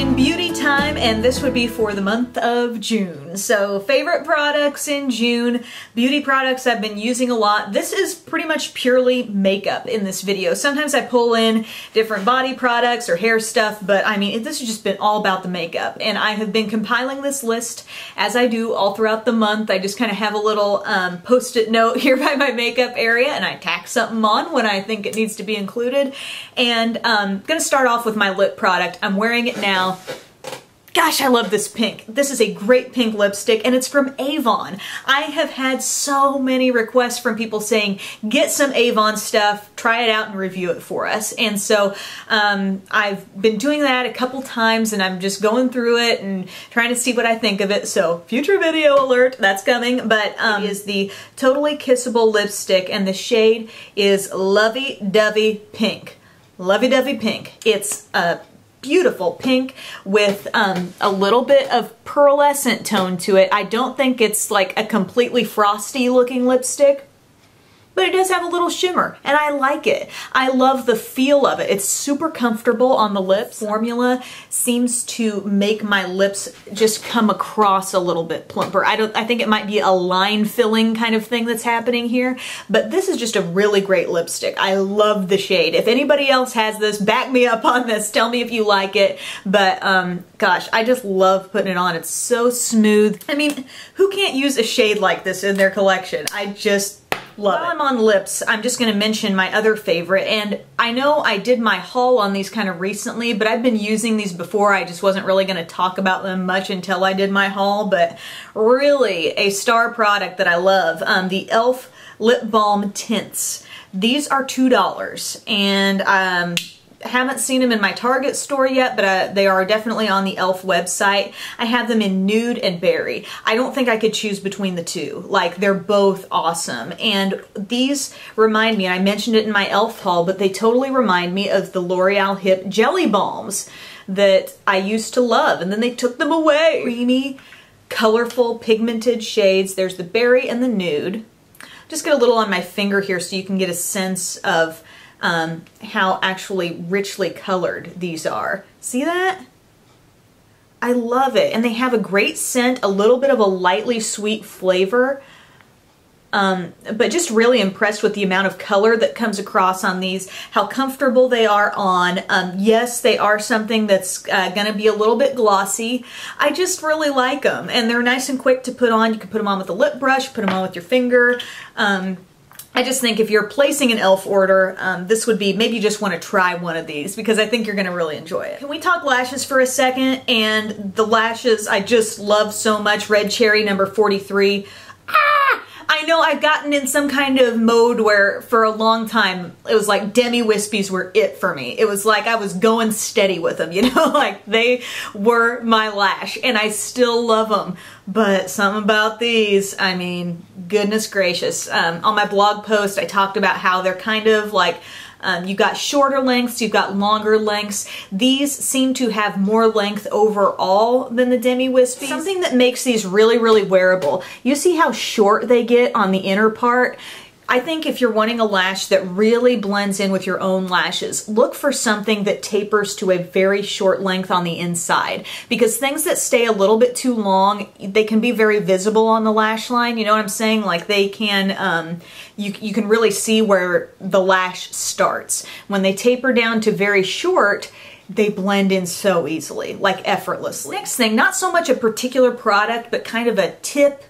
in beauty time, and this would be for the month of June. So favorite products in June, beauty products I've been using a lot. This is pretty much purely makeup in this video. Sometimes I pull in different body products or hair stuff, but I mean, this has just been all about the makeup. And I have been compiling this list as I do all throughout the month. I just kind of have a little post-it note here by my makeup area, and I tack something on when I think it needs to be included. And I'm gonna start off with my lip product. I'm wearing it now. Gosh, I love this pink. This is a great pink lipstick, and it's from Avon. I have had so many requests from people saying, get some Avon stuff, try it out and review it for us. And so I've been doing that a couple times, and I'm just going through it and trying to see what I think of it. So future video alert, that's coming. But it is the Totally Kissable lipstick, and the shade is Lovey Dovey Pink. Lovey Dovey Pink. It's a beautiful pink with a little bit of pearlescent tone to it. I don't think it's like a completely frosty looking lipstick, but it does have a little shimmer, and I like it. I love the feel of it. It's super comfortable on the lips. Formula seems to make my lips just come across a little bit plumper. I think it might be a line filling kind of thing that's happening here, but this is just a really great lipstick. I love the shade. If anybody else has this, back me up on this. Tell me if you like it, but gosh, I just love putting it on. It's so smooth. I mean, who can't use a shade like this in their collection? I just love it. While I'm on lips, I'm just going to mention my other favorite, and I know I did my haul on these kind of recently, but I've been using these before. I just wasn't really going to talk about them much until I did my haul, but really a star product that I love, the e.l.f. Lip Balm Tints. These are $2, and haven't seen them in my Target store yet, but they are definitely on the e.l.f. website. I have them in Nude and Berry. I don't think I could choose between the two. Like, they're both awesome. And these remind me, I mentioned it in my e.l.f. haul, but they totally remind me of the L'Oreal Hip Jelly Balms that I used to love, and then they took them away. Creamy, colorful, pigmented shades. There's the Berry and the Nude. Just get a little on my finger here so you can get a sense of how actually richly colored these are. See that? I love it. And they have a great scent, a little bit of a lightly sweet flavor, but just really impressed with the amount of color that comes across on these, how comfortable they are on. Yes, they are something that's gonna be a little bit glossy. I just really like them, and they're nice and quick to put on. You can put them on with a lip brush, put them on with your finger. I just think if you're placing an e.l.f. order, this would be, maybe you just want to try one of these, because I think you're going to really enjoy it. Can we talk lashes for a second? And the lashes I just love so much. Red Cherry number 43. I know I've gotten in some kind of mode where for a long time it was like Demi Wispies were it for me. It was like I was going steady with them, you know, like they were my lash, and I still love them. But something about these, I mean, goodness gracious. On my blog post I talked about how they're kind of like, you've got shorter lengths, you've got longer lengths. These seem to have more length overall than the Demi Wispies. Something that makes these really, really wearable. You see how short they get on the inner part? I think if you're wanting a lash that really blends in with your own lashes, look for something that tapers to a very short length on the inside, because things that stay a little bit too long, they can be very visible on the lash line. You know what I'm saying? Like they can, you can really see where the lash starts. When they taper down to very short, they blend in so easily, like effortlessly. Next thing, not so much a particular product, but kind of a tip,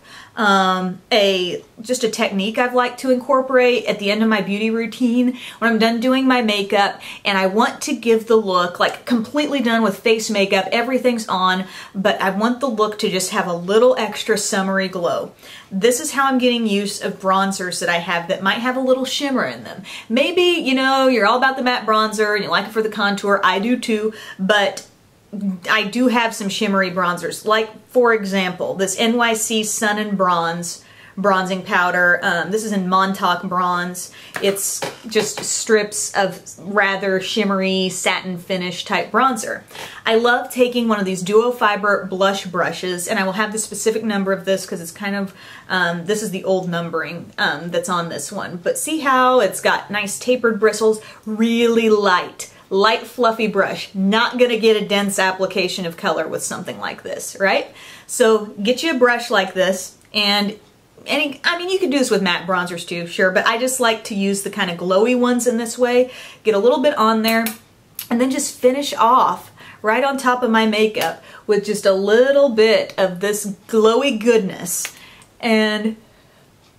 just a technique I've liked to incorporate at the end of my beauty routine when I'm done doing my makeup and I want to give the look, like completely done with face makeup, everything's on, but I want the look to just have a little extra summery glow. This is how I'm getting use of bronzers that I have that might have a little shimmer in them. Maybe, you know, you're all about the matte bronzer and you like it for the contour. I do too, but I do have some shimmery bronzers, like for example this NYC Sun and Bronze bronzing powder. This is in Montauk Bronze. It's just strips of rather shimmery satin finish type bronzer. I love taking one of these duo fiber blush brushes, and I will have the specific number of this because it's kind of, this is the old numbering that's on this one. But see how it's got nice tapered bristles, really light light fluffy brush. Not gonna get a dense application of color with something like this, right? So get you a brush like this, and I mean, you can do this with matte bronzers too, sure, but I just like to use the kind of glowy ones in this way. Get a little bit on there, and then just finish off right on top of my makeup with just a little bit of this glowy goodness. And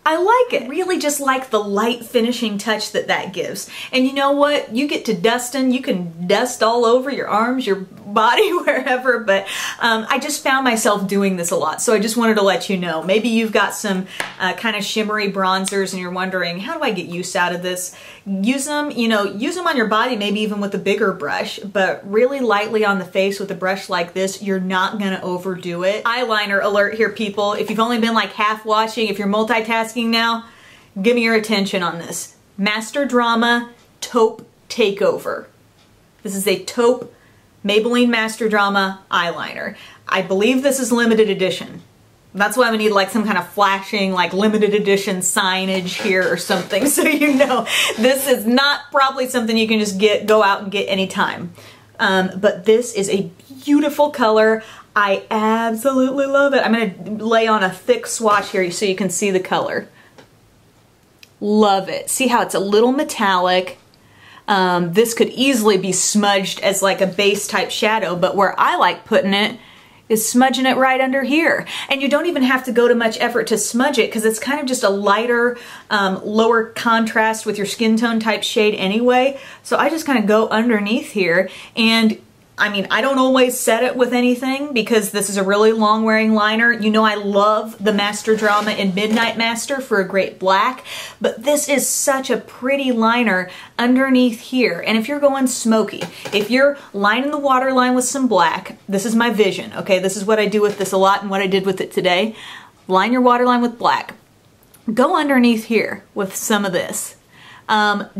I like it. Really just like the light finishing touch that that gives. And you know what? You get to dusting, you can dust all over your arms, your body, wherever, but I just found myself doing this a lot. So I just wanted to let you know. Maybe you've got some kind of shimmery bronzers and you're wondering, how do I get use out of this? Use them, you know, use them on your body, maybe even with a bigger brush, but really lightly on the face with a brush like this. You're not gonna overdo it. Eyeliner alert here, people. If you've only been like half watching, if you're multitasking now, give me your attention on this. Master Drama Taupe Takeover. This is a taupe Maybelline Master Drama eyeliner. I believe this is limited edition. That's why we need like some kind of flashing like limited edition signage here or something, so you know this is not probably something you can just go out and get anytime. But this is a beautiful color. I absolutely love it. I'm gonna lay on a thick swatch here so you can see the color. Love it. See how it's a little metallic. This could easily be smudged as like a base type shadow, but where I like putting it is smudging it right under here. And you don't even have to go to much effort to smudge it because it's kind of just a lighter, lower contrast with your skin tone type shade anyway. So I just kind of go underneath here, and I mean, I don't always set it with anything because this is a really long wearing liner. You know I love the Master Drama in Midnight Master for a great black, but this is such a pretty liner underneath here. And if you're going smoky, if you're lining the waterline with some black, this is my vision, okay? This is what I do with this a lot and what I did with it today. Line your waterline with black. Go underneath here with some of this.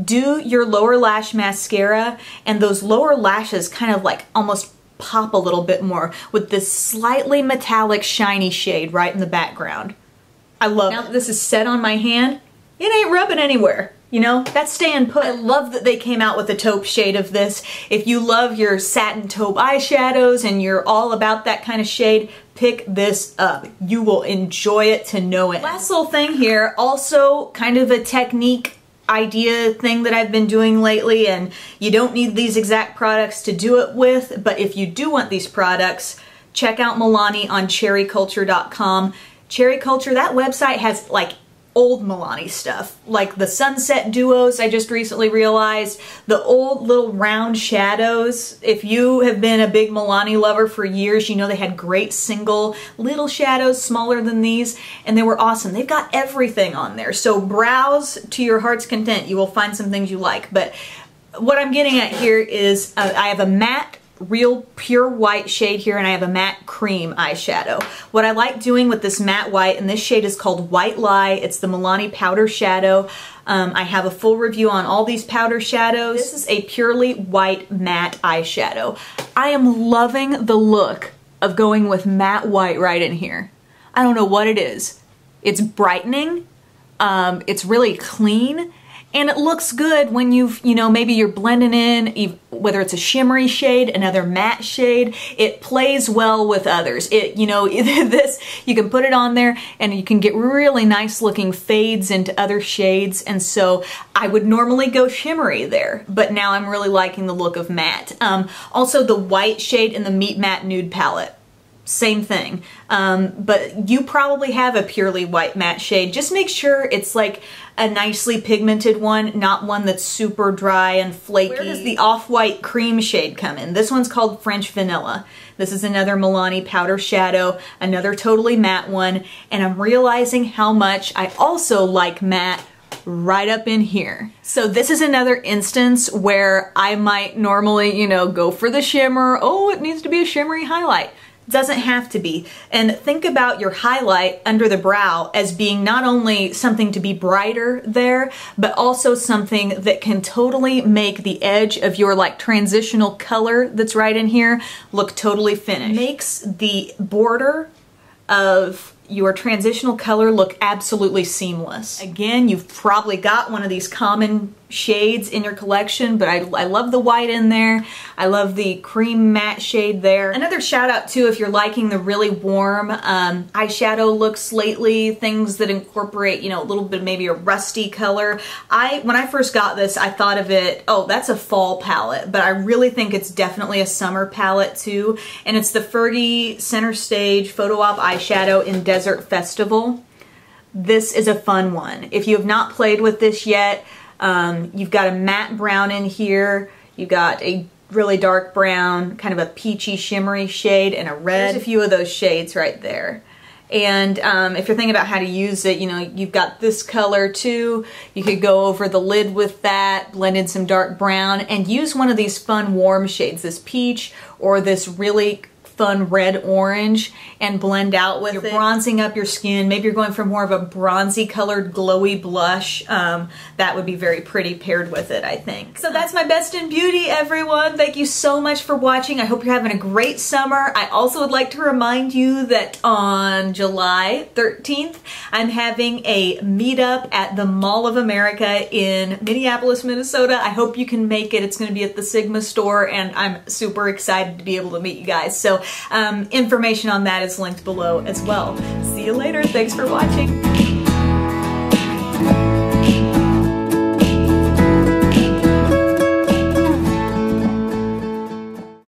Do your lower lash mascara, and those lower lashes kind of like almost pop a little bit more with this slightly metallic shiny shade right in the background. I love it. Now that this is set on my hand, it ain't rubbing anywhere. You know, that's staying put. I love that they came out with a taupe shade of this. If you love your satin taupe eyeshadows and you're all about that kind of shade, pick this up. You will enjoy it to no end. Last little thing here, also kind of a technique idea thing that I've been doing lately, and you don't need these exact products to do it with, but if you do want these products, check out Milani on cherryculture.com. Cherry Culture, that website has like old Milani stuff, like the Sunset Duos I just recently realized, the old little round shadows. If you have been a big Milani lover for years, you know they had great single little shadows smaller than these, and they were awesome. They've got everything on there, so browse to your heart's content. You will find some things you like, but what I'm getting at here is I have a matte real pure white shade here, and I have a matte cream eyeshadow. What I like doing with this matte white, and this shade is called White Lie. It's the Milani Powder Shadow. I have a full review on all these powder shadows. This is a purely white matte eyeshadow. I am loving the look of going with matte white right in here. I don't know what it is. It's brightening. It's really clean. And it looks good when you've, you know, maybe you're blending in, whether it's a shimmery shade, another matte shade, it plays well with others. It, you know, this, you can put it on there and you can get really nice looking fades into other shades. And so I would normally go shimmery there, but now I'm really liking the look of matte. Also the white shade in the Meet Matte Nude palette. Same thing, but you probably have a purely white matte shade. Just make sure it's like a nicely pigmented one, not one that's super dry and flaky. Where does the off-white cream shade come in? This one's called French Vanilla. This is another Milani powder shadow, another totally matte one, and I'm realizing how much I also like matte right up in here. So this is another instance where I might normally, you know, go for the shimmer. Oh, it needs to be a shimmery highlight. Doesn't have to be. And think about your highlight under the brow as being not only something to be brighter there, but also something that can totally make the edge of your like transitional color that's right in here look totally finished. Makes the border of your transitional color look absolutely seamless. Again, you've probably got one of these common shades in your collection, but I love the white in there. I love the cream matte shade there. Another shout out too, if you're liking the really warm eyeshadow looks lately, things that incorporate, you know, a little bit maybe a rusty color. When I first got this, I thought of it, oh, that's a fall palette, but I really think it's definitely a summer palette too. And it's the Fergie Center Stage Photo Op Eyeshadow in Desert Festival. This is a fun one. If you have not played with this yet, you've got a matte brown in here, you've got a really dark brown, kind of a peachy shimmery shade, and a red. There's a few of those shades right there. And if you're thinking about how to use it, you know, you've got this color too. You could go over the lid with that, blend in some dark brown, and use one of these fun warm shades, this peach or this really fun red orange, and blend out with it. You're bronzing up your skin. Maybe you're going for more of a bronzy colored glowy blush. That would be very pretty paired with it, I think. So that's my best in beauty, everyone. Thank you so much for watching. I hope you're having a great summer. I also would like to remind you that on July 13th, I'm having a meetup at the Mall of America in Minneapolis, Minnesota. I hope you can make it. It's going to be at the Sigma store, and I'm super excited to be able to meet you guys. So information on that is linked below as well. See you later. Thanks for watching.